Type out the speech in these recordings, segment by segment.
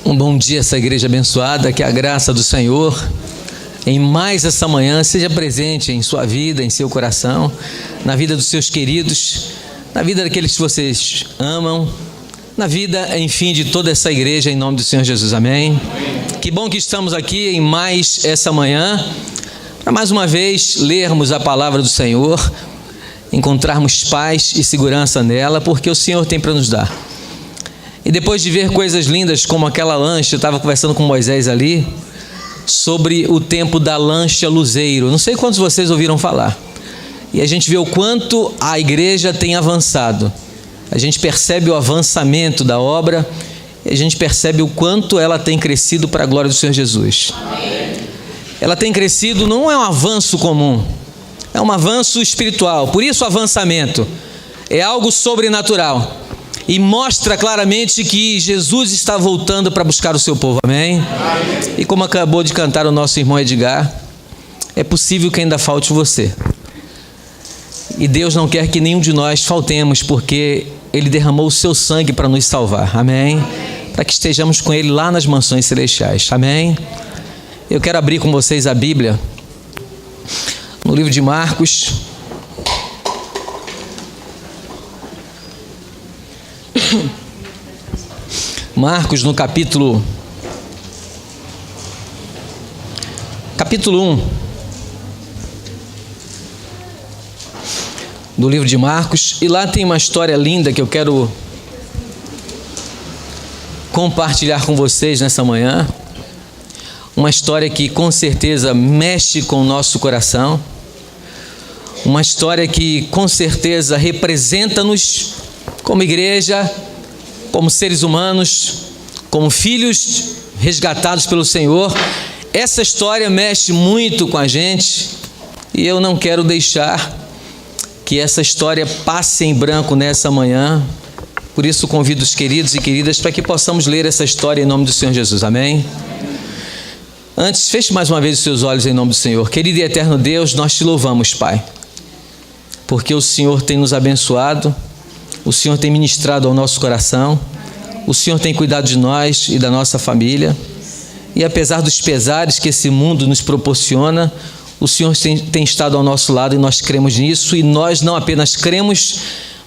Um bom dia, essa igreja abençoada, que a graça do Senhor, em mais essa manhã, seja presente em sua vida, em seu coração, na vida dos seus queridos, na vida daqueles que vocês amam, na vida, enfim, de toda essa igreja, em nome do Senhor Jesus, amém? Que bom que estamos aqui em mais essa manhã, para mais uma vez lermos a palavra do Senhor, encontrarmos paz e segurança nela, porque o Senhor tem para nos dar. E depois de ver coisas lindas como aquela lancha, eu estava conversando com Moisés ali, sobre o tempo da lancha luzeiro. Não sei quantos de vocês ouviram falar. E a gente vê o quanto a igreja tem avançado. A gente percebe o avançamento da obra, e a gente percebe o quanto ela tem crescido para a glória do Senhor Jesus. Ela tem crescido, não é um avanço comum, é um avanço espiritual. Por isso o avançamento é algo sobrenatural. E mostra claramente que Jesus está voltando para buscar o seu povo, amém? E como acabou de cantar o nosso irmão Edgar, é possível que ainda falte você. E Deus não quer que nenhum de nós faltemos, porque Ele derramou o seu sangue para nos salvar, amém? Para que estejamos com Ele lá nas mansões celestiais, amém? Eu quero abrir com vocês a Bíblia, no livro de Marcos. Marcos, no capítulo 1 do livro de Marcos, e lá tem uma história linda que eu quero compartilhar com vocês nessa manhã. Uma história que com certeza mexe com o nosso coração, uma história que com certeza representa-nos como igreja, como seres humanos, como filhos resgatados pelo Senhor. Essa história mexe muito com a gente e eu não quero deixar que essa história passe em branco nessa manhã. Por isso convido os queridos e queridas para que possamos ler essa história em nome do Senhor Jesus, amém? Antes, feche mais uma vez os seus olhos em nome do Senhor. Querido e eterno Deus, nós te louvamos, Pai, porque o Senhor tem nos abençoado, o Senhor tem ministrado ao nosso coração, o Senhor tem cuidado de nós e da nossa família, e apesar dos pesares que esse mundo nos proporciona, o Senhor tem estado ao nosso lado e nós cremos nisso, e nós não apenas cremos,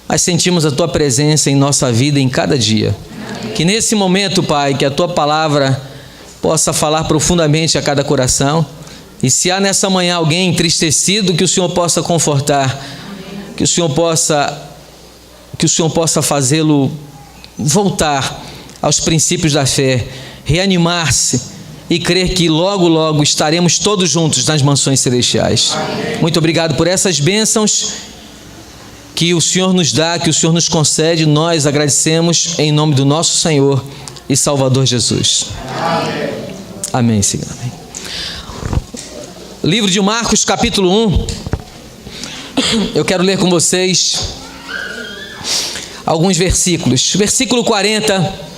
mas sentimos a Tua presença em nossa vida em cada dia. Que nesse momento, Pai, que a Tua palavra possa falar profundamente a cada coração, e se há nessa manhã alguém entristecido, que o Senhor possa confortar, que o Senhor possa fazê-lo voltar aos princípios da fé, reanimar-se e crer que logo, logo estaremos todos juntos nas mansões celestiais. Amém. Muito obrigado por essas bênçãos que o Senhor nos dá, que o Senhor nos concede. Nós agradecemos em nome do nosso Senhor e Salvador Jesus. Amém. Amém, Senhor. Amém. Livro de Marcos, capítulo 1. Eu quero ler com vocês alguns versículos. Versículo 40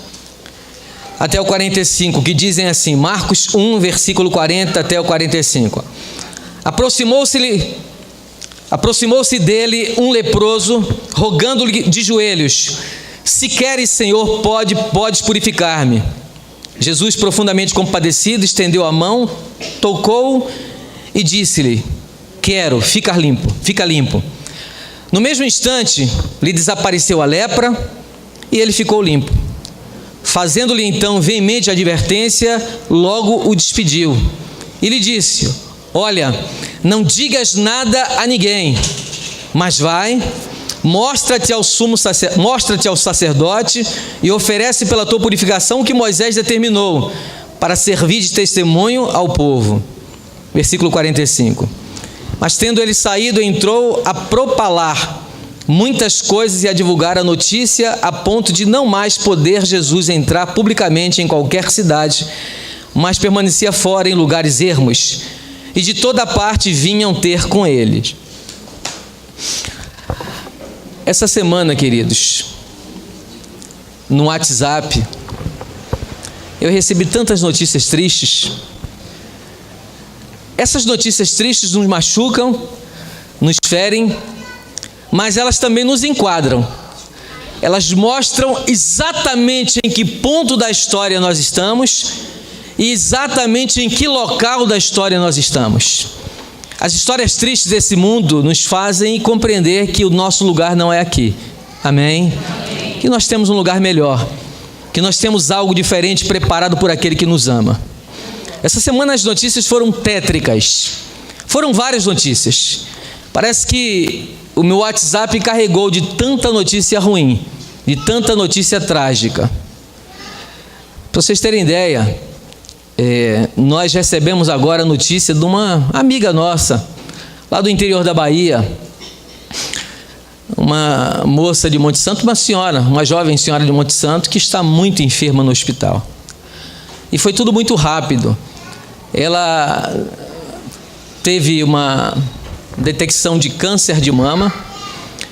até o 45, que dizem assim. Marcos 1, versículo 40 até o 45. Aproximou-se dele um leproso, rogando-lhe de joelhos: se queres, Senhor, podes purificar-me. Jesus, profundamente compadecido, estendeu a mão, tocou e disse-lhe: quero, fica limpo. No mesmo instante, lhe desapareceu a lepra e ele ficou limpo. Fazendo-lhe então veemente advertência, logo o despediu. E lhe disse: olha, não digas nada a ninguém, mas vai, mostra-te ao sacerdote e oferece pela tua purificação o que Moisés determinou, para servir de testemunho ao povo. Versículo 45. Mas tendo ele saído, entrou a propalar muitas coisas e a divulgar a notícia, a ponto de não mais poder Jesus entrar publicamente em qualquer cidade, mas permanecia fora em lugares ermos, e de toda parte vinham ter com ele. Essa semana, queridos, no WhatsApp, eu recebi tantas notícias tristes. Essas notícias tristes nos machucam, nos ferem, mas elas também nos enquadram. elas mostram exatamente em que ponto da história nós estamos e exatamente em que local da história nós estamos. As histórias tristes desse mundo nos fazem compreender que o nosso lugar não é aqui. Amém? Amém. Que nós temos um lugar melhor, que nós temos algo diferente preparado por aquele que nos ama. Essa semana as notícias foram tétricas. Foram várias notícias. Parece que o meu WhatsApp carregou de tanta notícia ruim, de tanta notícia trágica. Para vocês terem ideia, nós recebemos agora a notícia de uma amiga nossa, lá do interior da Bahia, uma moça de Monte Santo, uma jovem senhora de Monte Santo, que está muito enferma no hospital. E foi tudo muito rápido. Ela teve uma detecção de câncer de mama,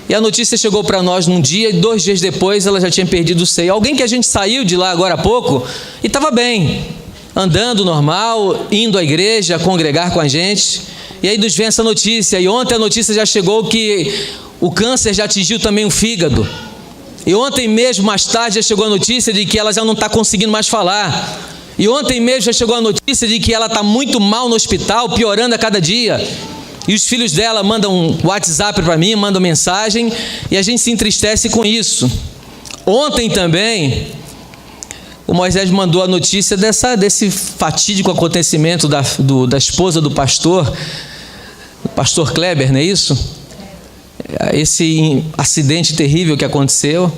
e a notícia chegou para nós num dia, e 2 dias depois ela já tinha perdido o seio. Alguém que a gente saiu de lá agora há pouco e estava bem, andando normal, indo à igreja, congregar com a gente, e aí nos vem essa notícia. E ontem a notícia já chegou que o câncer já atingiu também o fígado, e ontem mesmo, mais tarde, já chegou a notícia de que ela já não está conseguindo mais falar, e ontem mesmo já chegou a notícia de que ela está muito mal no hospital, piorando a cada dia. E os filhos dela mandam um WhatsApp para mim, mandam mensagem, e a gente se entristece com isso. Ontem também, o Moisés mandou a notícia desse fatídico acontecimento da esposa do pastor Kleber, não é isso? Esse acidente terrível que aconteceu,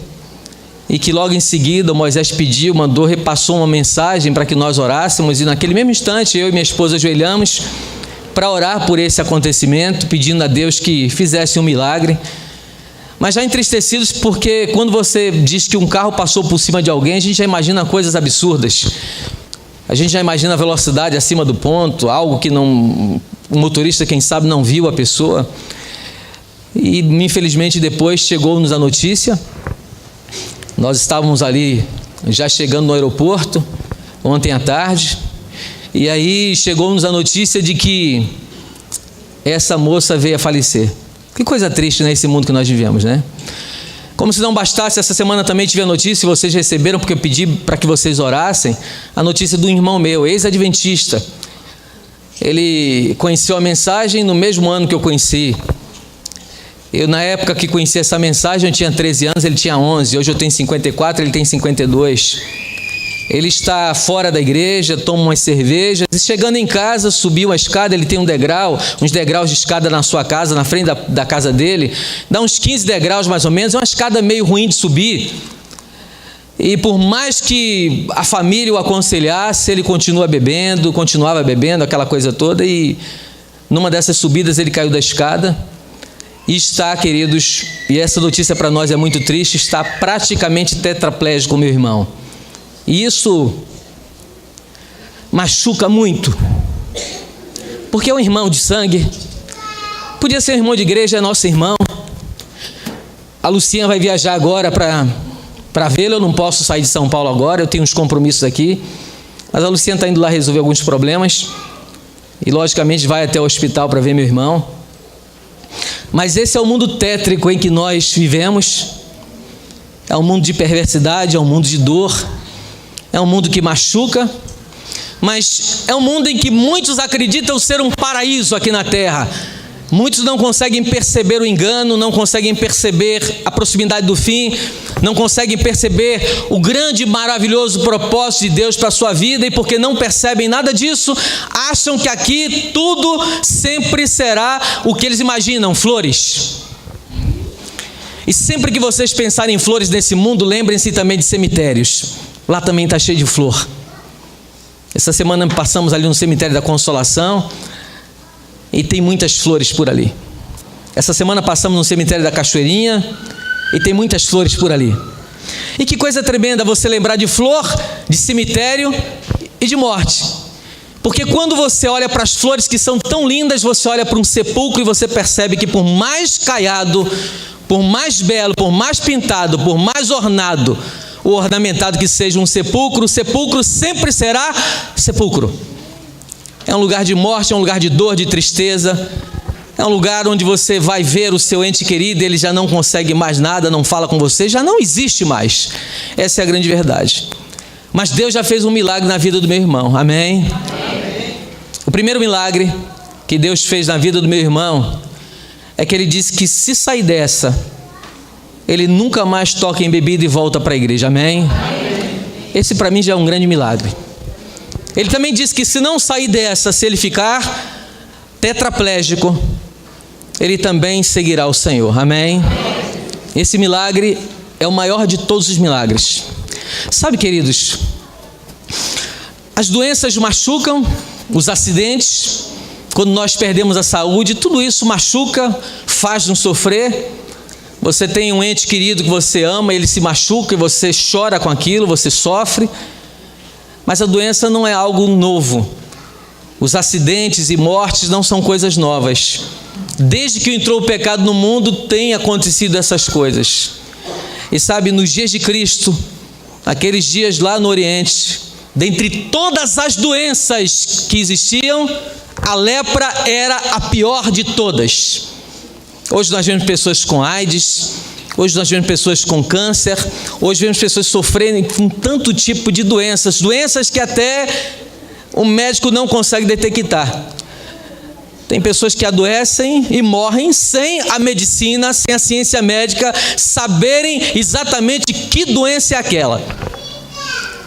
e que logo em seguida o Moisés repassou uma mensagem para que nós orássemos, e naquele mesmo instante eu e minha esposa ajoelhamos para orar por esse acontecimento, pedindo a Deus que fizesse um milagre, mas já entristecidos, porque quando você diz que um carro passou por cima de alguém, a gente já imagina coisas absurdas. A gente já imagina a velocidade acima do ponto, algo que o motorista, quem sabe, não viu a pessoa. E infelizmente depois chegou-nos a notícia. Nós estávamos ali já chegando no aeroporto ontem à tarde, e aí chegou-nos a notícia de que essa moça veio a falecer. Que coisa triste, né, esse mundo que nós vivemos, né? Como se não bastasse, essa semana também tive a notícia, vocês receberam, porque eu pedi para que vocês orassem, a notícia do irmão meu, ex-adventista. Ele conheceu a mensagem no mesmo ano que eu conheci. Eu, na época que conheci essa mensagem, eu tinha 13 anos, ele tinha 11. Hoje eu tenho 54, ele tem 52. Ele está fora da igreja, toma umas cervejas, e chegando em casa, subiu a escada. Ele tem uns degraus de escada na sua casa, na frente da casa dele, dá uns 15 degraus mais ou menos, é uma escada meio ruim de subir, e por mais que a família o aconselhasse, ele continuava bebendo, aquela coisa toda, e numa dessas subidas ele caiu da escada, e está, queridos, e essa notícia para nós é muito triste, está praticamente tetraplégico, meu irmão. E isso machuca muito, porque é um irmão de sangue, podia ser um irmão de igreja, é nosso irmão. A Lucinha vai viajar agora para vê-lo. Eu não posso sair de São Paulo agora, eu tenho uns compromissos aqui, mas a Lucinha está indo lá resolver alguns problemas, e logicamente vai até o hospital para ver meu irmão. Mas esse é o mundo tétrico em que nós vivemos, é um mundo de perversidade, é um mundo de dor, é um mundo que machuca, mas é um mundo em que muitos acreditam ser um paraíso aqui na terra. Muitos não conseguem perceber o engano, não conseguem perceber a proximidade do fim, não conseguem perceber o grande e maravilhoso propósito de Deus para a sua vida, e porque não percebem nada disso, acham que aqui tudo sempre será o que eles imaginam, flores. E sempre que vocês pensarem em flores nesse mundo, lembrem-se também de cemitérios. Lá também está cheio de flor. Essa semana passamos ali no cemitério da Consolação e tem muitas flores por ali. Essa semana passamos no cemitério da Cachoeirinha e tem muitas flores por ali. E que coisa tremenda você lembrar de flor, de cemitério e de morte. Porque quando você olha para as flores que são tão lindas, você olha para um sepulcro e você percebe que por mais caiado, por mais belo, por mais pintado, por mais ornado, o ornamentado que seja um sepulcro, o sepulcro sempre será sepulcro. É um lugar de morte, é um lugar de dor, de tristeza. É um lugar onde você vai ver o seu ente querido, ele já não consegue mais nada, não fala com você, já não existe mais. Essa é a grande verdade. Mas Deus já fez um milagre na vida do meu irmão, amém? O primeiro milagre que Deus fez na vida do meu irmão é que ele disse que se sair dessa, ele nunca mais toca em bebida e volta para a igreja, amém? Esse para mim já é um grande milagre. Ele também disse que se não sair dessa, se ele ficar tetraplégico, ele também seguirá o Senhor, amém? Esse milagre é o maior de todos os milagres. Sabe, queridos, as doenças machucam, os acidentes, quando nós perdemos a saúde, tudo isso machuca, faz-nos sofrer. Você tem um ente querido que você ama, ele se machuca e você chora com aquilo, você sofre. Mas a doença não é algo novo. Os acidentes e mortes não são coisas novas. Desde que entrou o pecado no mundo, tem acontecido essas coisas. E sabe, nos dias de Cristo, aqueles dias lá no Oriente, dentre todas as doenças que existiam, a lepra era a pior de todas. Hoje nós vemos pessoas com AIDS, hoje nós vemos pessoas com câncer, hoje vemos pessoas sofrendo com tanto tipo de doenças, doenças que até o médico não consegue detectar. Tem pessoas que adoecem e morrem sem a medicina, sem a ciência médica saberem exatamente que doença é aquela.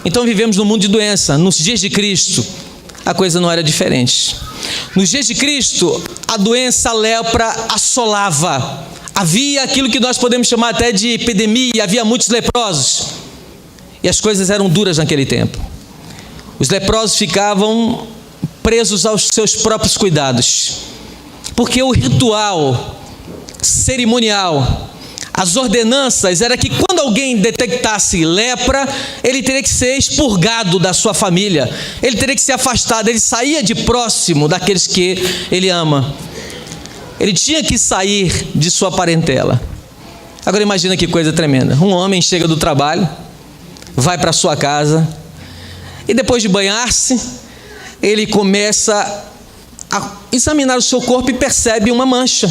Então vivemos num mundo de doença. Nos dias de Cristo, a coisa não era diferente. Nos dias de Cristo, a doença, a lepra assolava. Havia aquilo que nós podemos chamar até de epidemia, havia muitos leprosos. E as coisas eram duras naquele tempo. Os leprosos ficavam presos aos seus próprios cuidados, porque o ritual cerimonial, as ordenanças, era que quando alguém detectasse lepra, ele teria que ser expurgado da sua família, ele teria que ser afastado, ele saía de próximo daqueles que ele ama, ele tinha que sair de sua parentela. Agora imagina que coisa tremenda, um homem chega do trabalho, vai para sua casa, e depois de banhar-se, ele começa a examinar o seu corpo e percebe uma mancha.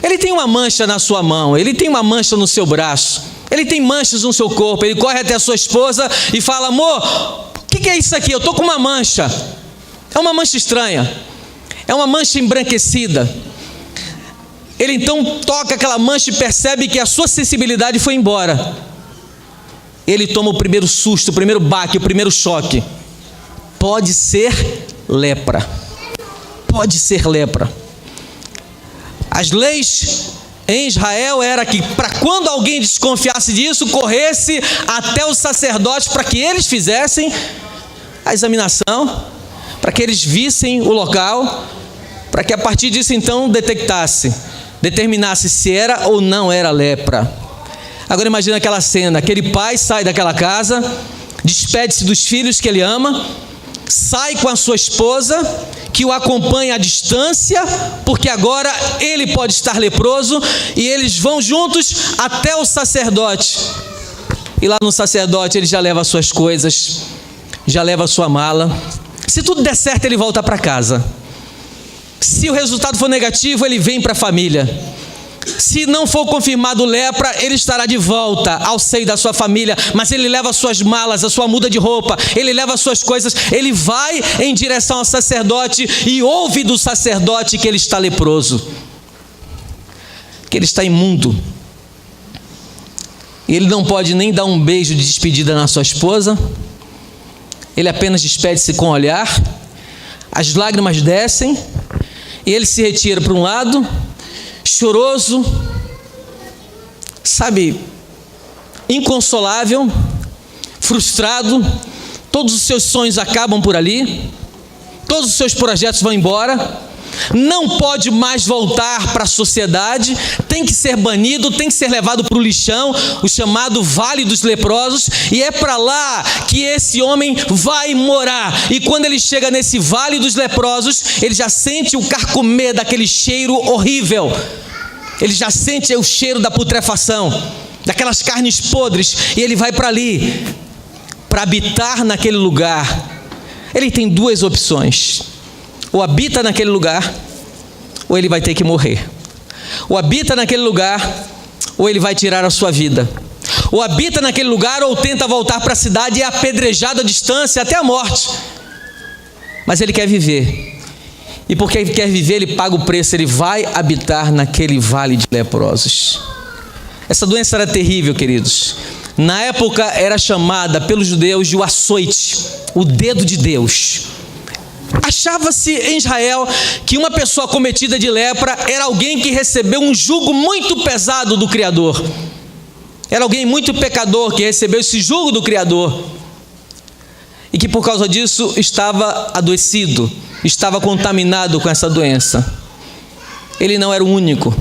Ele tem uma mancha na sua mão, ele tem uma mancha no seu braço, ele tem manchas no seu corpo. Ele corre até a sua esposa e fala: amor, o que é isso aqui? Eu estou com uma mancha. É uma mancha estranha, é uma mancha embranquecida. Ele então toca aquela mancha e percebe que a sua sensibilidade foi embora. Ele toma o primeiro susto, o primeiro baque, o primeiro choque. Pode ser lepra. Pode ser lepra. As leis em Israel era que para quando alguém desconfiasse disso, corresse até os sacerdotes para que eles fizessem a examinação, para que eles vissem o local, para que a partir disso então determinasse se era ou não era lepra. Agora imagina aquela cena, aquele pai sai daquela casa, despede-se dos filhos que ele ama, sai com a sua esposa, que o acompanha à distância, porque agora ele pode estar leproso, e eles vão juntos até o sacerdote. E lá no sacerdote ele já leva as suas coisas, já leva a sua mala. Se tudo der certo, ele volta para casa. Se o resultado for negativo, ele vem para a família. Se não for confirmado lepra, ele estará de volta ao seio da sua família, mas ele leva as suas malas, a sua muda de roupa, ele leva as suas coisas, ele vai em direção ao sacerdote e ouve do sacerdote que ele está leproso, que ele está imundo. Ele não pode nem dar um beijo de despedida na sua esposa, ele apenas despede-se com o olhar, as lágrimas descem e ele se retira para um lado, choroso, sabe, inconsolável, frustrado. Todos os seus sonhos acabam por ali, todos os seus projetos vão embora, não pode mais voltar para a sociedade, tem que ser banido, tem que ser levado para o lixão, o chamado Vale dos Leprosos, e é para lá que esse homem vai morar. E quando ele chega nesse Vale dos Leprosos, ele já sente o carcomer daquele cheiro horrível, ele já sente o cheiro da putrefação, daquelas carnes podres, e ele vai para ali, para habitar naquele lugar. Ele tem duas opções: ou habita naquele lugar, ou ele vai ter que morrer. Ou habita naquele lugar, ou ele vai tirar a sua vida. Ou habita naquele lugar, ou tenta voltar para a cidade e é apedrejado à distância até a morte. Mas ele quer viver. E porque ele quer viver, ele paga o preço, ele vai habitar naquele vale de leprosos. Essa doença era terrível, queridos. Na época era chamada pelos judeus de o açoite, o dedo de Deus. Achava-se em Israel que uma pessoa cometida de lepra era alguém que recebeu um jugo muito pesado do Criador. Era alguém muito pecador que recebeu esse jugo do Criador. E que por causa disso estava adoecido, estava contaminado com essa doença. Ele não era o único.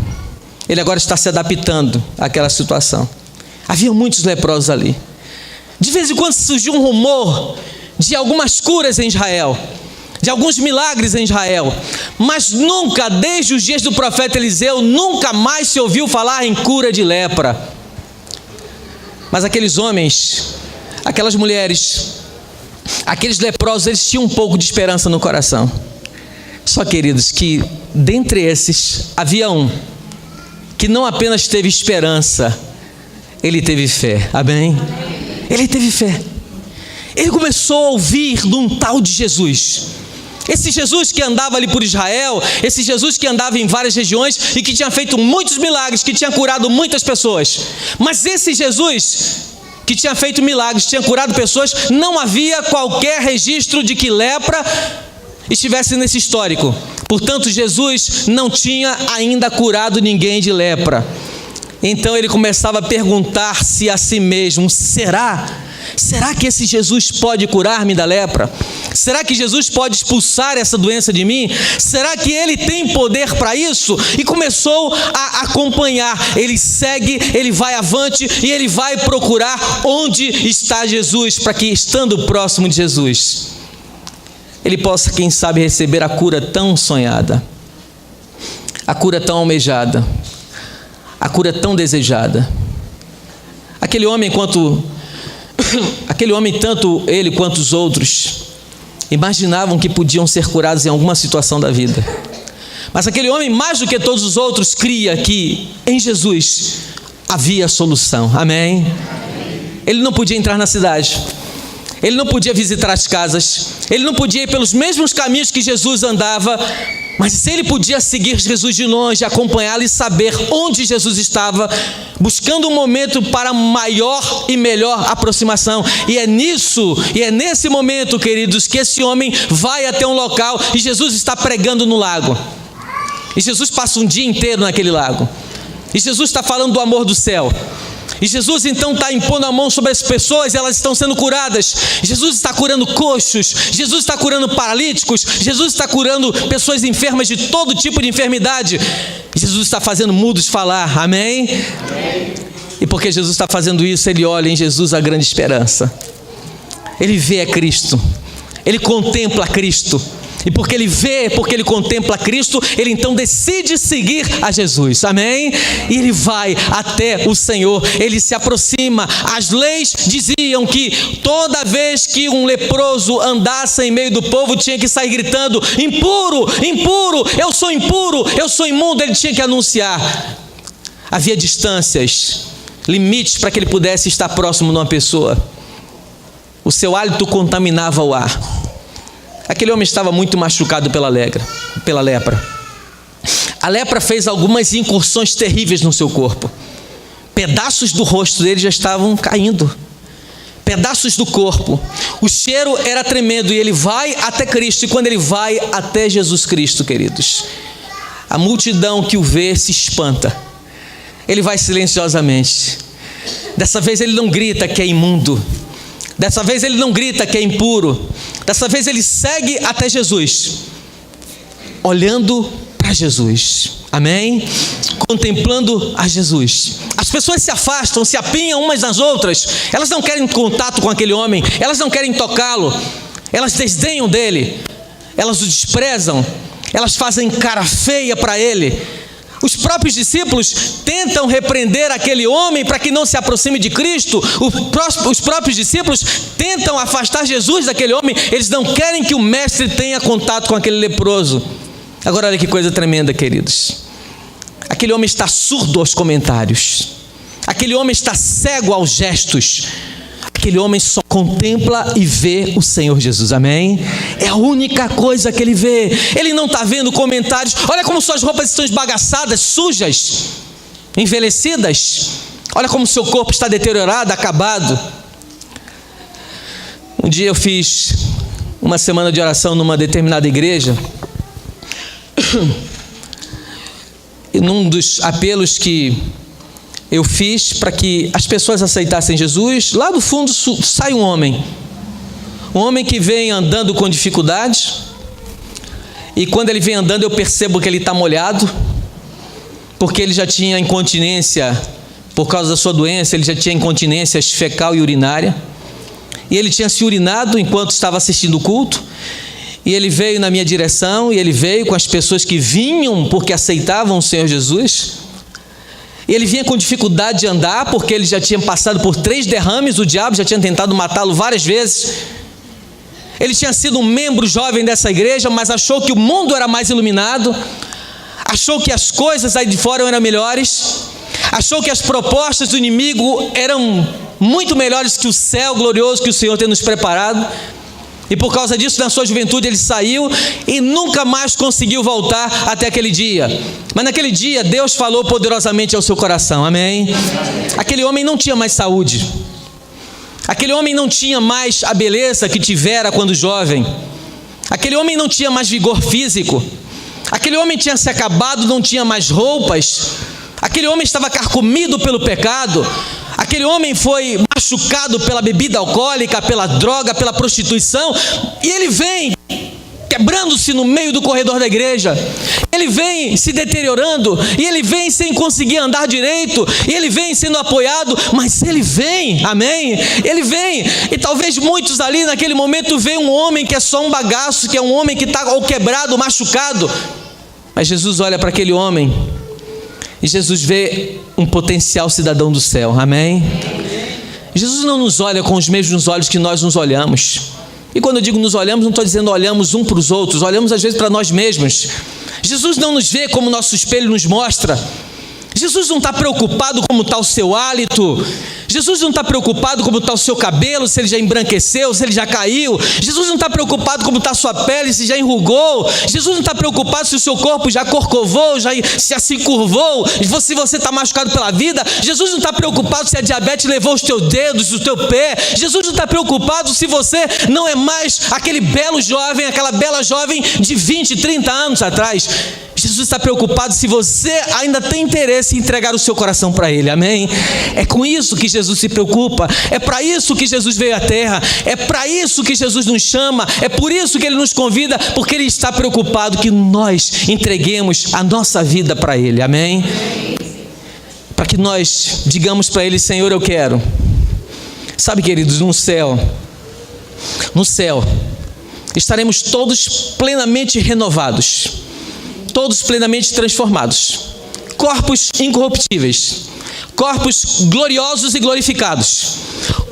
Ele agora está se adaptando àquela situação. Havia muitos leprosos ali. De vez em quando surgiu um rumor de algumas curas em Israel, de alguns milagres em Israel, mas nunca, desde os dias do profeta Eliseu, nunca mais se ouviu falar em cura de lepra. Mas aqueles homens, aquelas mulheres, aqueles leprosos, eles tinham um pouco de esperança no coração. Só, queridos, que dentre esses havia um que não apenas teve esperança, ele teve fé. Amém? Ele teve fé. Ele começou a ouvir de um tal de Jesus. Esse Jesus que andava ali por Israel, esse Jesus que andava em várias regiões e que tinha feito muitos milagres, que tinha curado muitas pessoas. Mas esse Jesus que tinha feito milagres, tinha curado pessoas, não havia qualquer registro de que lepra estivesse nesse histórico. Portanto, Jesus não tinha ainda curado ninguém de lepra. Então ele começava a perguntar-se a si mesmo: será que esse Jesus pode curar-me da lepra? Será que Jesus pode expulsar essa doença de mim? Será que ele tem poder para isso? E começou a acompanhar. Ele segue, ele vai avante e ele vai procurar onde está Jesus, para que, estando próximo de Jesus, ele possa, quem sabe, receber a cura tão sonhada, a cura tão almejada, a cura tão desejada. Aquele homem, tanto ele quanto os outros, imaginavam que podiam ser curados em alguma situação da vida. Mas aquele homem, mais do que todos os outros, cria que em Jesus havia solução. Amém? Ele não podia entrar na cidade, ele não podia visitar as casas, ele não podia ir pelos mesmos caminhos que Jesus andava, mas ele podia seguir Jesus de longe, acompanhá-lo e saber onde Jesus estava, buscando um momento para maior e melhor aproximação. E é nesse momento, queridos, que esse homem vai até um local e Jesus está pregando no lago. E Jesus passa um dia inteiro naquele lago. E Jesus está falando do amor do céu. E Jesus então está impondo a mão sobre as pessoas, elas estão sendo curadas. Jesus está curando coxos, Jesus está curando paralíticos, Jesus está curando pessoas enfermas de todo tipo de enfermidade. Jesus está fazendo mudos falar. Amém? Amém. E porque Jesus está fazendo isso, ele olha em Jesus a grande esperança. Ele vê a Cristo, ele contempla Cristo. E porque ele contempla Cristo, ele então decide seguir a Jesus. Amém? E ele vai até o Senhor, ele se aproxima. As leis diziam que toda vez que um leproso andasse em meio do povo, tinha que sair gritando: impuro, impuro, eu sou impuro, eu sou imundo. Ele tinha que anunciar. Havia distâncias, limites para que ele pudesse estar próximo de uma pessoa. O seu hálito contaminava o ar. Aquele homem estava muito machucado pela lepra. A lepra fez algumas incursões terríveis no seu corpo. Pedaços do rosto dele já estavam caindo. Pedaços do corpo. O cheiro era tremendo e ele vai até Cristo. E quando ele vai até Jesus Cristo, queridos, a multidão que o vê se espanta. Ele vai silenciosamente. Dessa vez ele não grita que é imundo. Dessa vez ele não grita que é impuro. Dessa vez ele segue até Jesus, olhando para Jesus. Amém? Contemplando a Jesus. As pessoas se afastam, se apinham umas nas outras. Elas não querem contato com aquele homem, elas não querem tocá-lo, elas desdenham dele, elas o desprezam, elas fazem cara feia para ele. Os próprios discípulos tentam repreender aquele homem para que não se aproxime de Cristo. Os próprios discípulos tentam afastar Jesus daquele homem. Eles não querem que o mestre tenha contato com aquele leproso. Agora olha que coisa tremenda, queridos. Aquele homem está surdo aos comentários. Aquele homem está cego aos gestos. Aquele homem só contempla e vê o Senhor Jesus, amém? É a única coisa que ele vê. Ele não está vendo comentários. Olha como suas roupas estão esbagaçadas, sujas, envelhecidas. Olha como seu corpo está deteriorado, acabado. Um dia eu fiz uma semana de oração numa determinada igreja. E num dos apelos que eu fiz para que as pessoas aceitassem Jesus, lá do fundo sai um homem que vem andando com dificuldade, e quando ele vem andando eu percebo que ele está molhado, porque ele já tinha incontinência, por causa da sua doença, ele já tinha incontinência fecal e urinária, e ele tinha se urinado enquanto estava assistindo o culto, e ele veio na minha direção, e ele veio com as pessoas que vinham porque aceitavam o Senhor Jesus. Ele vinha com dificuldade de andar, porque ele já tinha passado por 3 derrames, o diabo já tinha tentado matá-lo várias vezes. Ele tinha sido um membro jovem dessa igreja, mas achou que o mundo era mais iluminado, achou que as coisas aí de fora eram melhores, achou que as propostas do inimigo eram muito melhores que o céu glorioso que o Senhor tem nos preparado. E por causa disso, na sua juventude, ele saiu e nunca mais conseguiu voltar até aquele dia. Mas naquele dia, Deus falou poderosamente ao seu coração, amém? Aquele homem não tinha mais saúde. Aquele homem não tinha mais a beleza que tivera quando jovem. Aquele homem não tinha mais vigor físico. Aquele homem tinha se acabado, não tinha mais roupas. Aquele homem estava carcomido pelo pecado. Aquele homem foi machucado pela bebida alcoólica, pela droga, pela prostituição, e ele vem quebrando-se no meio do corredor da igreja. Ele vem se deteriorando, e ele vem sem conseguir andar direito, e ele vem sendo apoiado, mas ele vem, amém? Ele vem, e talvez muitos ali naquele momento veem um homem que é só um bagaço, que é um homem que está ou quebrado, ou machucado, mas Jesus olha para aquele homem, e Jesus vê um potencial cidadão do céu, amém? Jesus não nos olha com os mesmos olhos que nós nos olhamos. E quando eu digo nos olhamos, não estou dizendo olhamos um para os outros, olhamos às vezes para nós mesmos. Jesus não nos vê como o nosso espelho nos mostra. Jesus não está preocupado como está o seu hálito. Jesus não está preocupado como está o seu cabelo, se ele já embranqueceu, se ele já caiu. Jesus não está preocupado como está a sua pele, se já enrugou. Jesus não está preocupado se o seu corpo já corcovou, já se curvou, se você está machucado pela vida. Jesus não está preocupado se a diabetes levou os teus dedos, o teu pé. Jesus não está preocupado se você não é mais aquele belo jovem, aquela bela jovem de 20, 30 anos atrás. Jesus está preocupado se você ainda tem interesse em entregar o seu coração para Ele, amém? É com isso que Jesus se preocupa, é para isso que Jesus veio à terra, é para isso que Jesus nos chama, é por isso que Ele nos convida, porque Ele está preocupado que nós entreguemos a nossa vida para Ele, amém? Para que nós digamos para Ele: Senhor, eu quero. Sabe, queridos, no céu estaremos todos plenamente renovados, todos plenamente transformados, corpos incorruptíveis, corpos gloriosos e glorificados,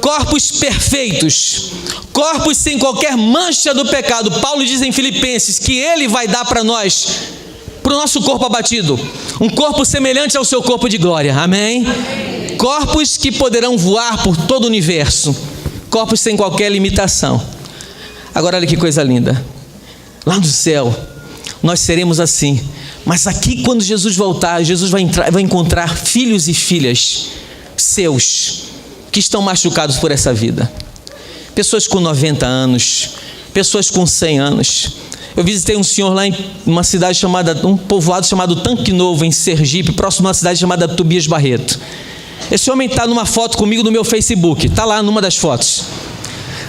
corpos perfeitos, corpos sem qualquer mancha do pecado. Paulo diz em Filipenses que Ele vai dar para nós, para o nosso corpo abatido, um corpo semelhante ao seu corpo de glória, amém? Corpos que poderão voar por todo o universo, corpos sem qualquer limitação. Agora olha que coisa linda, lá no céu nós seremos assim, mas aqui quando Jesus voltar, Jesus vai encontrar filhos e filhas seus, que estão machucados por essa vida, pessoas com 90 anos, pessoas com 100 anos. Eu visitei um senhor lá em uma cidade chamada, um povoado chamado Tanque Novo, em Sergipe, próximo a uma cidade chamada Tobias Barreto. Esse homem está numa foto comigo no meu Facebook, está lá numa das fotos,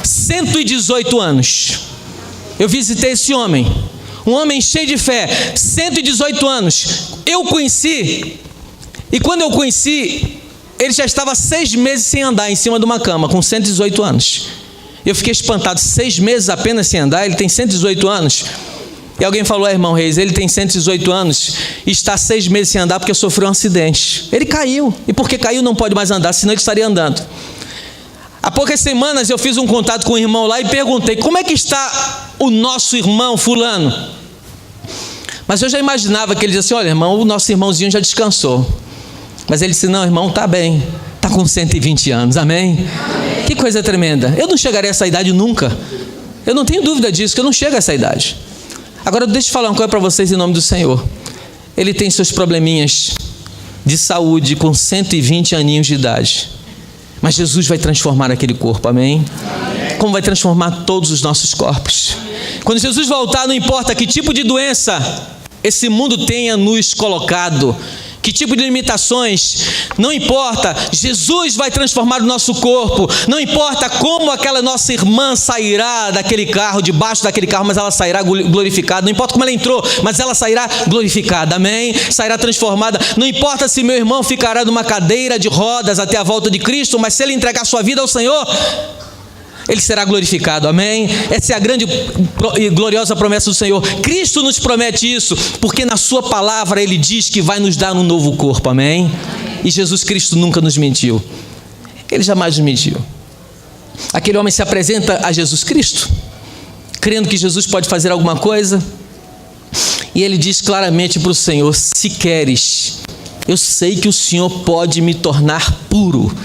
118 anos, eu visitei esse homem, um homem cheio de fé, 118 anos, eu conheci, e quando eu conheci, ele já estava 6 meses sem andar em cima de uma cama, com 118 anos, eu fiquei espantado, 6 meses apenas sem andar, ele tem 118 anos, e alguém falou: irmão Reis, ele tem 118 anos, e está 6 meses sem andar porque sofreu um acidente, ele caiu, e porque caiu não pode mais andar, senão ele estaria andando. Há poucas semanas eu fiz um contato com um irmão lá e perguntei: como é que está o nosso irmão fulano? Mas eu já imaginava que ele disse assim: olha, irmão, o nosso irmãozinho já descansou. Mas ele disse: não, irmão, está bem, está com 120 anos, amém? Que coisa tremenda. Eu não chegarei a essa idade nunca. Eu não tenho dúvida disso, que eu não chego a essa idade. Agora deixa eu falar uma coisa para vocês em nome do Senhor. Ele tem seus probleminhas de saúde com 120 aninhos de idade. Mas Jesus vai transformar aquele corpo, amém? Como vai transformar todos os nossos corpos. Quando Jesus voltar, não importa que tipo de doença esse mundo tenha nos colocado, que tipo de limitações, não importa, Jesus vai transformar o nosso corpo. Não importa como aquela nossa irmã sairá daquele carro, debaixo daquele carro, mas ela sairá glorificada. Não importa como ela entrou, mas ela sairá glorificada, amém? Sairá transformada. Não importa se meu irmão ficará numa cadeira de rodas até a volta de Cristo, mas se ele entregar sua vida ao Senhor, ele será glorificado, amém? Essa é a grande e gloriosa promessa do Senhor. Cristo nos promete isso, porque na sua palavra Ele diz que vai nos dar um novo corpo, amém? E Jesus Cristo nunca nos mentiu. Ele jamais nos mentiu. Aquele homem se apresenta a Jesus Cristo, crendo que Jesus pode fazer alguma coisa, e ele diz claramente para o Senhor: se queres, eu sei que o Senhor pode me tornar puro,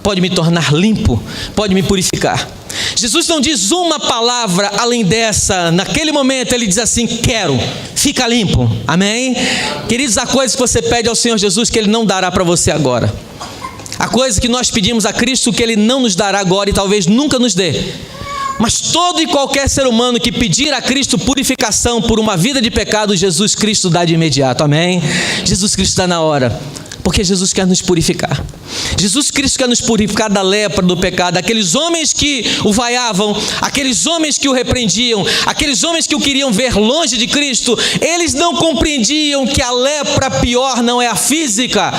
pode me tornar limpo, pode me purificar. Jesus não diz uma palavra além dessa. Naquele momento ele diz assim: quero, fica limpo, amém? Queridos, há coisas que você pede ao Senhor Jesus que Ele não dará para você agora. Há coisas que nós pedimos a Cristo que Ele não nos dará agora e talvez nunca nos dê. Mas todo e qualquer ser humano que pedir a Cristo purificação por uma vida de pecado, Jesus Cristo dá de imediato, amém? Jesus Cristo dá na hora. Porque Jesus quer nos purificar. Jesus Cristo quer nos purificar da lepra do pecado. Aqueles homens que o vaiavam, aqueles homens que o repreendiam, aqueles homens que o queriam ver longe de Cristo, eles não compreendiam que a lepra pior não é a física,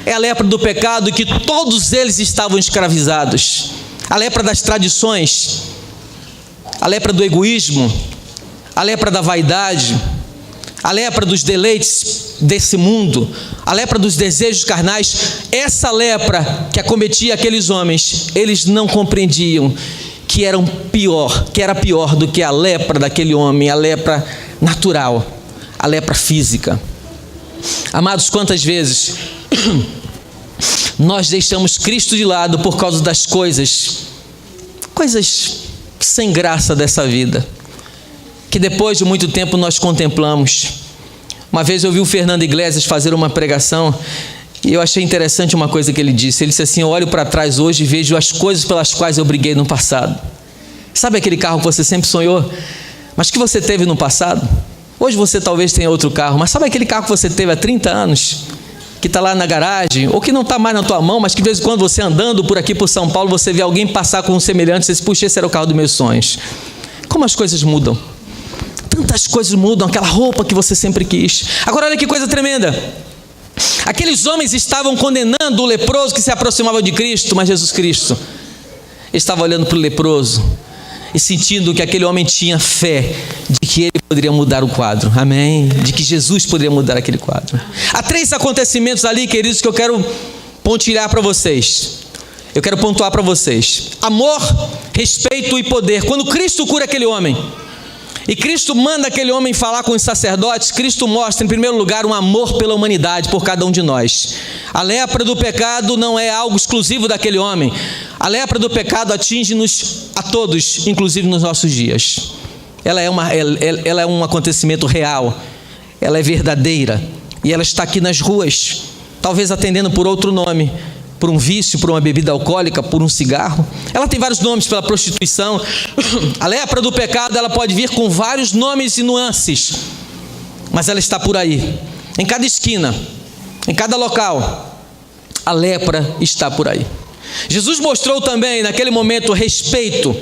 é a lepra do pecado, que todos eles estavam escravizados. A lepra das tradições, a lepra do egoísmo, a lepra da vaidade, a lepra dos deleites desse mundo, a lepra dos desejos carnais. Essa lepra que acometia aqueles homens, eles não compreendiam que era pior do que a lepra daquele homem, a lepra natural, a lepra física. Amados, quantas vezes nós deixamos Cristo de lado por causa das coisas sem graça dessa vida, que depois de muito tempo nós contemplamos. Uma vez eu vi o Fernando Iglesias fazer uma pregação e eu achei interessante uma coisa que ele disse. Ele disse assim: eu olho para trás hoje e vejo as coisas pelas quais eu briguei no passado. Sabe aquele carro que você sempre sonhou, mas que você teve no passado? Hoje você talvez tenha outro carro, mas sabe aquele carro que você teve há 30 anos, que está lá na garagem, ou que não está mais na tua mão, mas que de vez em quando você andando por aqui por São Paulo, você vê alguém passar com um semelhante, você diz: puxa, esse era o carro dos meus sonhos. Como as coisas mudam. Tantas coisas mudam, aquela roupa que você sempre quis. Agora olha que coisa tremenda. Aqueles homens estavam condenando o leproso que se aproximava de Cristo, mas Jesus Cristo estava olhando para o leproso e sentindo que aquele homem tinha fé de que ele poderia mudar o quadro, amém? De que Jesus poderia mudar aquele quadro. Há 3 acontecimentos ali, queridos, que eu quero pontilhar para vocês. Eu quero pontuar para vocês: amor, respeito e poder. Quando Cristo cura aquele homem, e Cristo manda aquele homem falar com os sacerdotes, Cristo mostra, em primeiro lugar, um amor pela humanidade, por cada um de nós. A lepra do pecado não é algo exclusivo daquele homem. A lepra do pecado atinge-nos a todos, inclusive nos nossos dias. Ela é um acontecimento real, ela é verdadeira, e ela está aqui nas ruas, talvez atendendo por outro nome, por um vício, por uma bebida alcoólica, por um cigarro. Ela tem vários nomes, pela prostituição. A lepra do pecado, ela pode vir com vários nomes e nuances, mas ela está por aí, em cada esquina, em cada local. A lepra está por aí. Jesus mostrou também naquele momento respeito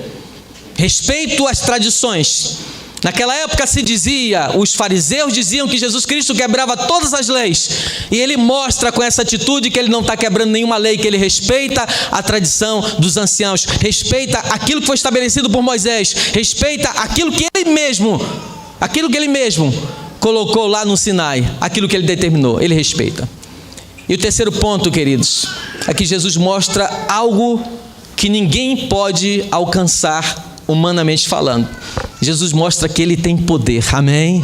às tradições. Naquela época se dizia, os fariseus diziam que Jesus Cristo quebrava todas as leis, e ele mostra com essa atitude que ele não está quebrando nenhuma lei, que ele respeita a tradição dos anciãos, respeita aquilo que foi estabelecido por Moisés, respeita aquilo que ele mesmo colocou lá no Sinai, aquilo que ele determinou, ele respeita. E o terceiro ponto, queridos, é que Jesus mostra algo que ninguém pode alcançar humanamente falando. Jesus mostra que ele tem poder, amém?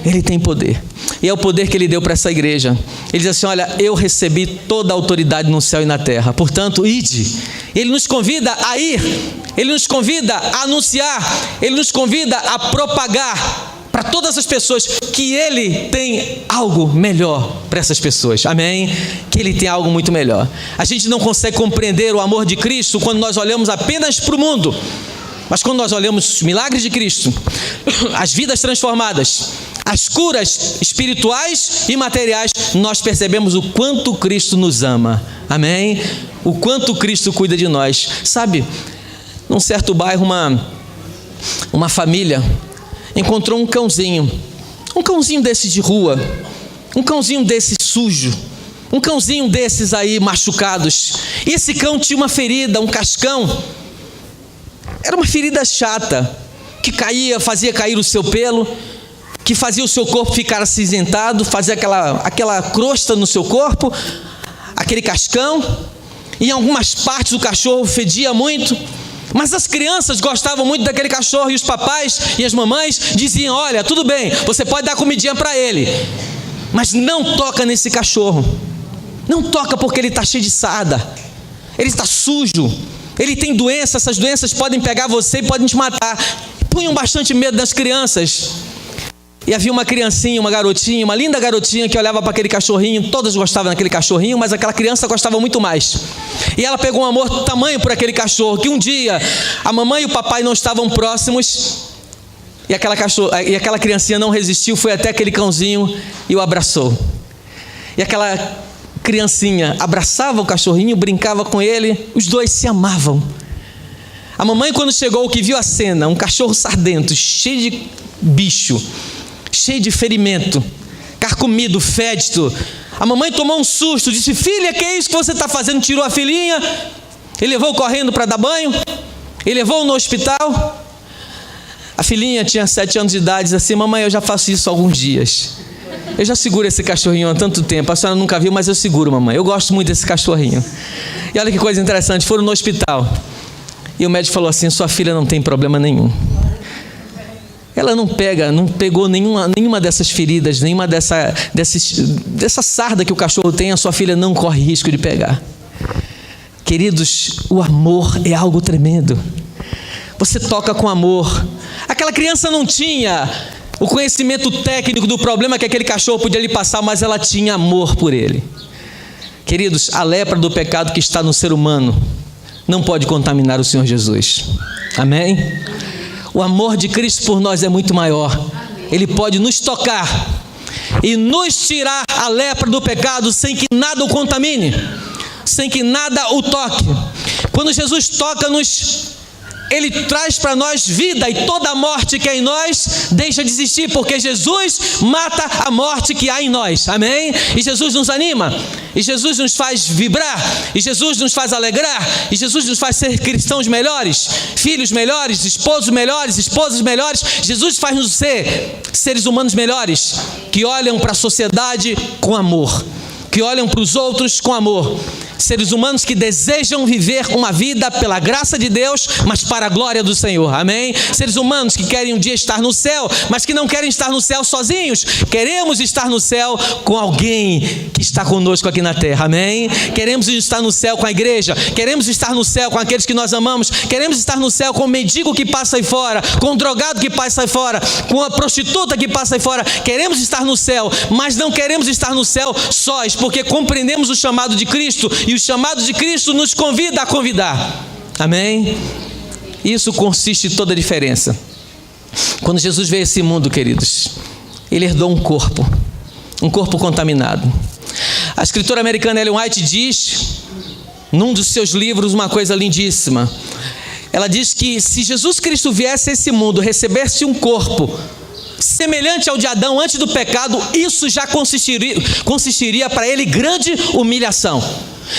Ele tem poder. E é o poder que Ele deu para essa igreja. Ele diz assim: olha, eu recebi toda a autoridade no céu e na terra. Portanto, ide. Ele nos convida a ir. Ele nos convida a anunciar. Ele nos convida a propagar para todas as pessoas que Ele tem algo melhor para essas pessoas. Amém? Que Ele tem algo muito melhor. A gente não consegue compreender o amor de Cristo quando nós olhamos apenas para o mundo. Mas quando nós olhamos os milagres de Cristo, as vidas transformadas, as curas espirituais e materiais, nós percebemos o quanto Cristo nos ama. Amém? O quanto Cristo cuida de nós. Sabe, num certo bairro, uma família encontrou um cãozinho desses de rua, um cãozinho desses sujo, um cãozinho desses aí machucados. E esse cão tinha uma ferida, um cascão. Era uma ferida chata, que fazia cair o seu pelo, que fazia o seu corpo ficar acinzentado, fazia aquela crosta no seu corpo, aquele cascão. Em algumas partes o cachorro fedia muito, mas as crianças gostavam muito daquele cachorro, e os papais e as mamães diziam: olha, tudo bem, você pode dar comidinha para ele, mas não toca nesse cachorro, não toca, porque ele está cheio de sarda, ele está sujo, ele tem doença, essas doenças podem pegar você e podem te matar. Punham bastante medo das crianças. E havia uma criancinha, uma garotinha, uma linda garotinha, que olhava para aquele cachorrinho. Todas gostavam daquele cachorrinho, mas aquela criança gostava muito mais. E ela pegou um amor tamanho por aquele cachorro, que um dia a mamãe e o papai não estavam próximos, e aquela criancinha não resistiu, foi até aquele cãozinho e o abraçou. E aquela criancinha abraçava o cachorrinho, brincava com ele, os dois se amavam. A mamãe, quando chegou, que viu a cena, um cachorro sardento, cheio de bicho, cheio de ferimento, carcomido, fédido, a mamãe tomou um susto, disse: filha, que é isso que você está fazendo? Tirou a filhinha e levou correndo para dar banho, e levou no hospital. A filhinha tinha 7 anos de idade, disse assim: mamãe, eu já faço isso há alguns dias, eu já seguro esse cachorrinho há tanto tempo, a senhora nunca viu, mas eu seguro, mamãe, eu gosto muito desse cachorrinho. E olha que coisa interessante, foram no hospital, e o médico falou assim: sua filha não tem problema nenhum, ela não pegou nenhuma dessas feridas, nenhuma dessa sarda que o cachorro tem, a sua filha não corre risco de pegar. Queridos, o amor é algo tremendo. Você toca com amor. Aquela criança não tinha o conhecimento técnico do problema que aquele cachorro podia lhe passar, mas ela tinha amor por ele. Queridos, a lepra do pecado que está no ser humano não pode contaminar o Senhor Jesus. Amém? O amor de Cristo por nós é muito maior. Ele pode nos tocar e nos tirar a lepra do pecado sem que nada o contamine, sem que nada o toque. Quando Jesus toca-nos, Ele traz para nós vida, e toda a morte que é em nós deixa de existir, porque Jesus mata a morte que há em nós. Amém? E Jesus nos anima, e Jesus nos faz vibrar, e Jesus nos faz alegrar, e Jesus nos faz ser cristãos melhores, filhos melhores, esposos melhores, esposas melhores. Jesus faz-nos ser seres humanos melhores, que olham para a sociedade com amor, que olham para os outros com amor. Seres humanos que desejam viver uma vida pela graça de Deus, mas para a glória do Senhor. Amém? Seres humanos que querem um dia estar no céu, mas que não querem estar no céu sozinhos. Queremos estar no céu com alguém que está conosco aqui na terra. Amém? Queremos estar no céu com a igreja. Queremos estar no céu com aqueles que nós amamos. Queremos estar no céu com o mendigo que passa aí fora, com o drogado que passa aí fora, com a prostituta que passa aí fora. Queremos estar no céu, mas não queremos estar no céu sós, porque compreendemos o chamado de Cristo, e o chamado de Cristo nos convida a convidar. Amém? Isso consiste em toda a diferença. Quando Jesus veio a esse mundo, queridos, Ele herdou um corpo contaminado. A escritora americana Ellen White diz, num dos seus livros, uma coisa lindíssima. Ela diz que se Jesus Cristo viesse a esse mundo, recebesse um corpo semelhante ao de Adão antes do pecado, isso já consistiria para ele grande humilhação.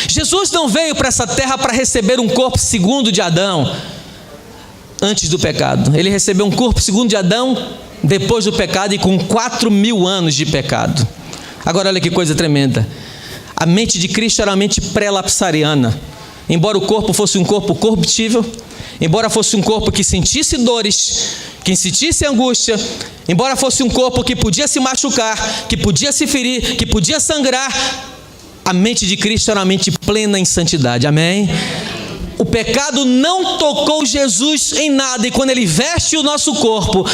Jesus não veio para essa terra para receber um corpo segundo de Adão antes do pecado. Ele recebeu um corpo segundo de Adão depois do pecado, e com 4.000 anos de pecado. Agora olha que coisa tremenda. A mente de Cristo era a mente pré-lapsariana. embora o corpo fosse um corpo corruptível, embora fosse um corpo que sentisse dores, que sentisse angústia, embora fosse um corpo que podia se machucar, que podia se ferir, que podia sangrar, a mente de Cristo era uma mente plena em santidade, amém? O pecado não tocou Jesus em nada, e quando Ele veste o nosso corpo,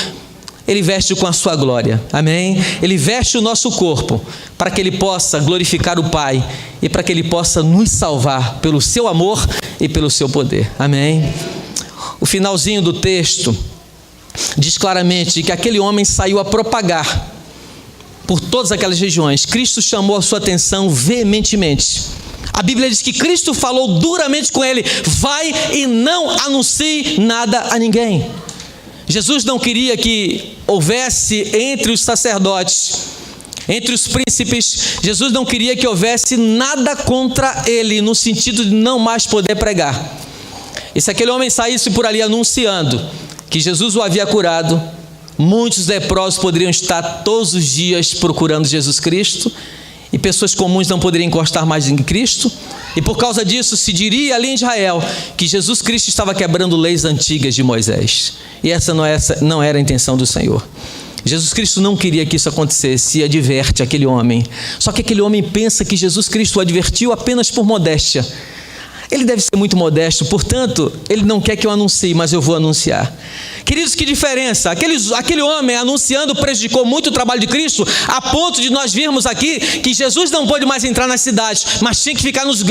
Ele veste com a sua glória, amém? Ele veste o nosso corpo para que Ele possa glorificar o Pai e para que Ele possa nos salvar pelo seu amor e pelo seu poder, amém? O finalzinho do texto diz claramente que aquele homem saiu a propagar por todas aquelas regiões. Cristo chamou a sua atenção veementemente. A Bíblia diz que Cristo falou duramente com ele: vai e não anuncie nada a ninguém. Jesus não queria que houvesse entre os sacerdotes, entre os príncipes, Jesus não queria que houvesse nada contra ele, no sentido de não mais poder pregar. E se aquele homem saísse por ali anunciando que Jesus o havia curado, muitos leprosos poderiam estar todos os dias procurando Jesus Cristo, e pessoas comuns não poderiam encostar mais em Cristo, e por causa disso se diria ali em Israel que Jesus Cristo estava quebrando leis antigas de Moisés, e essa não era a intenção do Senhor. Jesus Cristo não queria que isso acontecesse e adverte aquele homem. Só que aquele homem pensa que Jesus Cristo o advertiu apenas por modéstia. Ele deve ser muito modesto, portanto, ele não quer que eu anuncie, mas eu vou anunciar. Queridos, que diferença! Aquele homem anunciando prejudicou muito o trabalho de Cristo, a ponto de nós virmos aqui que Jesus não pôde mais entrar nas cidades, mas tinha que ficar nos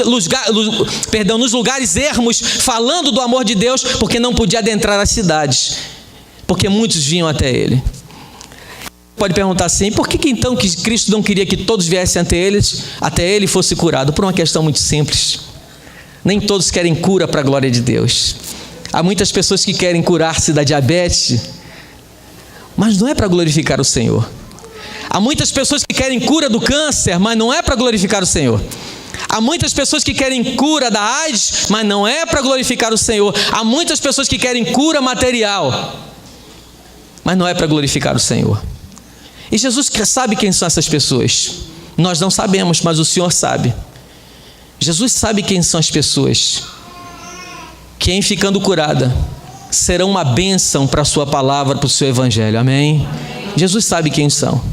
lugares ermos, falando do amor de Deus, porque não podia adentrar as cidades, porque muitos vinham até ele. Pode perguntar assim: por que então que Cristo não queria que todos viessem até ele e fosse curado? Por uma questão muito simples. Nem todos querem cura para a glória de Deus. Há muitas pessoas que querem curar-se da diabetes, mas não é para glorificar o Senhor. Há muitas pessoas que querem cura do câncer, mas não é para glorificar o Senhor. Há muitas pessoas que querem cura da AIDS, mas não é para glorificar o Senhor. Há muitas pessoas que querem cura material, mas não é para glorificar o Senhor. E Jesus sabe quem são essas pessoas. Nós não sabemos, mas o Senhor sabe. Jesus sabe quem são as pessoas que, em ficando curada, serão uma bênção para a sua palavra, para o seu evangelho, amém? Jesus sabe quem são.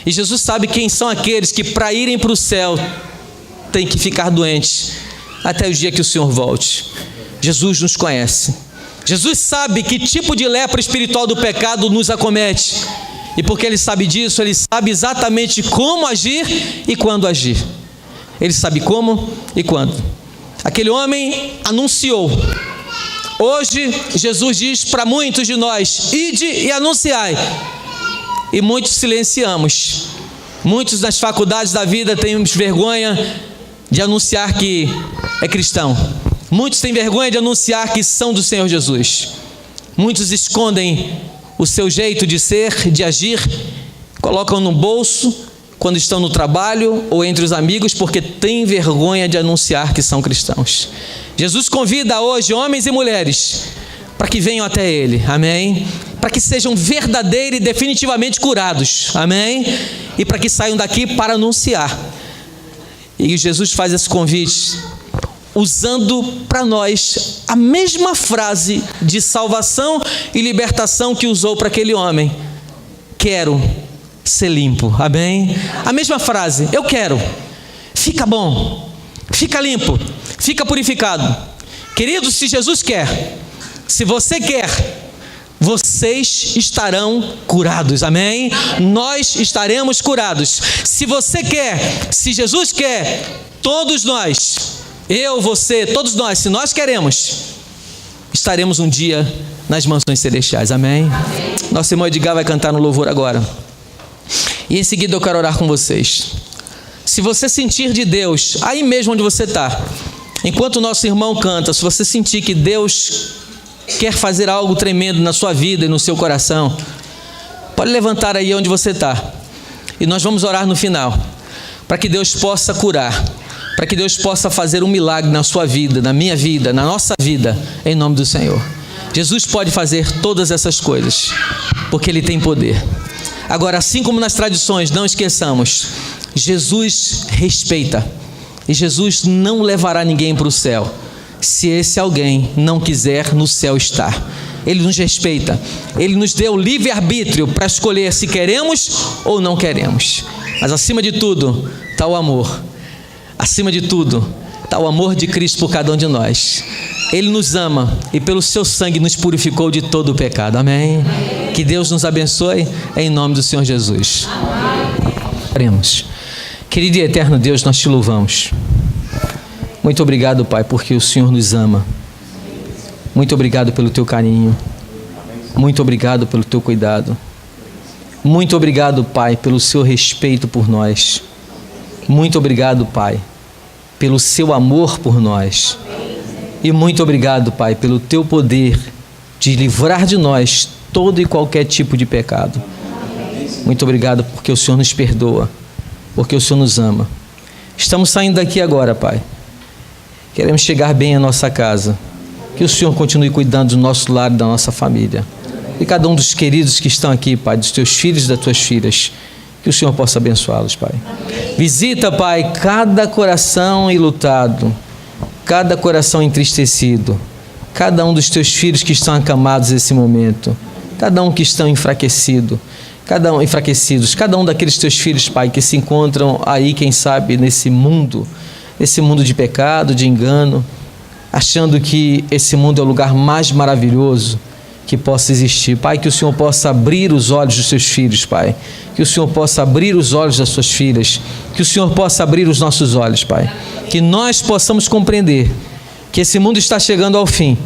E Jesus sabe quem são aqueles que, para irem para o céu, têm que ficar doentes até o dia que o Senhor volte. Jesus nos conhece. Jesus sabe que tipo de lepra espiritual do pecado nos acomete. E porque Ele sabe disso, Ele sabe exatamente como agir e quando agir. Ele sabe como e quando. Aquele homem anunciou. Hoje, Jesus diz para muitos de nós: ide e anunciai. E muitos silenciamos. Muitos nas faculdades da vida temos vergonha de anunciar que é cristão. Muitos têm vergonha de anunciar que são do Senhor Jesus. Muitos escondem o seu jeito de ser, de agir, colocam no bolso quando estão no trabalho ou entre os amigos, porque têm vergonha de anunciar que são cristãos. Jesus convida hoje homens e mulheres para que venham até Ele, amém? Para que sejam verdadeiramente e definitivamente curados, amém? E para que saiam daqui para anunciar. E Jesus faz esse convite usando para nós a mesma frase de salvação e libertação que usou para aquele homem: quero ser limpo, amém? A mesma frase: eu quero, fica bom, fica limpo, fica purificado. Queridos, se Jesus quer, se você quer, vocês estarão curados, amém? Nós estaremos curados. Se você quer, se Jesus quer, todos nós, eu, você, todos nós, se nós queremos, estaremos um dia nas mansões celestiais, amém? Nosso irmão Edgar vai cantar no louvor agora. E em seguida eu quero orar com vocês. Se você sentir de Deus, aí mesmo onde você está, enquanto o nosso irmão canta, se você sentir que Deus quer fazer algo tremendo na sua vida e no seu coração, pode levantar aí onde você está. E nós vamos orar no final, para que Deus possa curar, para que Deus possa fazer um milagre na sua vida, na minha vida, na nossa vida, em nome do Senhor. Jesus pode fazer todas essas coisas, porque Ele tem poder. Agora, assim como nas tradições, não esqueçamos, Jesus respeita, e Jesus não levará ninguém para o céu se esse alguém não quiser no céu estar. Ele nos respeita, Ele nos deu livre-arbítrio para escolher se queremos ou não queremos. Mas acima de tudo está o amor, acima de tudo está o amor de Cristo por cada um de nós. Ele nos ama e pelo seu sangue nos purificou de todo o pecado. Amém? Que Deus nos abençoe em nome do Senhor Jesus. Oremos. Querido e eterno Deus, nós te louvamos. Muito obrigado, Pai, porque o Senhor nos ama. Muito obrigado pelo teu carinho. Muito obrigado pelo teu cuidado. Muito obrigado, Pai, pelo seu respeito por nós. Muito obrigado, Pai, pelo seu amor por nós. E muito obrigado, Pai, pelo teu poder de livrar de nós todo e qualquer tipo de pecado. Muito obrigado porque o Senhor nos perdoa, porque o Senhor nos ama. Estamos saindo daqui agora, Pai. Queremos chegar bem à nossa casa. Que o Senhor continue cuidando do nosso lar e da nossa família. E cada um dos queridos que estão aqui, Pai, dos teus filhos e das tuas filhas, que o Senhor possa abençoá-los, Pai. Visita, Pai, cada coração enlutado, cada coração entristecido, cada um dos teus filhos que estão acamados nesse momento, cada um que estão enfraquecidos, cada um daqueles teus filhos, Pai, que se encontram aí, quem sabe, nesse mundo de pecado, de engano, achando que esse mundo é o lugar mais maravilhoso que possa existir. Pai, que o Senhor possa abrir os olhos dos seus filhos, Pai. Que o Senhor possa abrir os olhos das suas filhas. Que o Senhor possa abrir os nossos olhos, Pai. Que nós possamos compreender que esse mundo está chegando ao fim,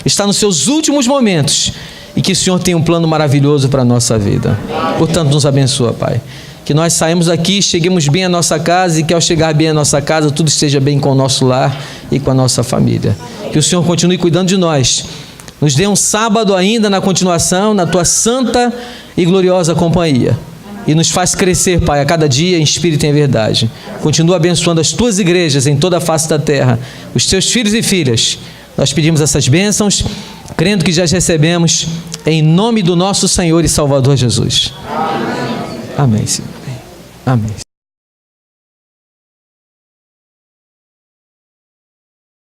está nos seus últimos momentos e que o Senhor tem um plano maravilhoso para a nossa vida. Portanto, nos abençoa, Pai. Que nós saímos aqui, cheguemos bem à nossa casa e que ao chegar bem à nossa casa, tudo esteja bem com o nosso lar e com a nossa família. Que o Senhor continue cuidando de nós. Nos dê um sábado ainda na continuação, na tua santa e gloriosa companhia. E nos faz crescer, Pai, a cada dia em espírito e em verdade. Continua abençoando as tuas igrejas em toda a face da terra, os teus filhos e filhas. Nós pedimos essas bênçãos, crendo que já as recebemos, em nome do nosso Senhor e Salvador Jesus. Amém, Senhor. Amém.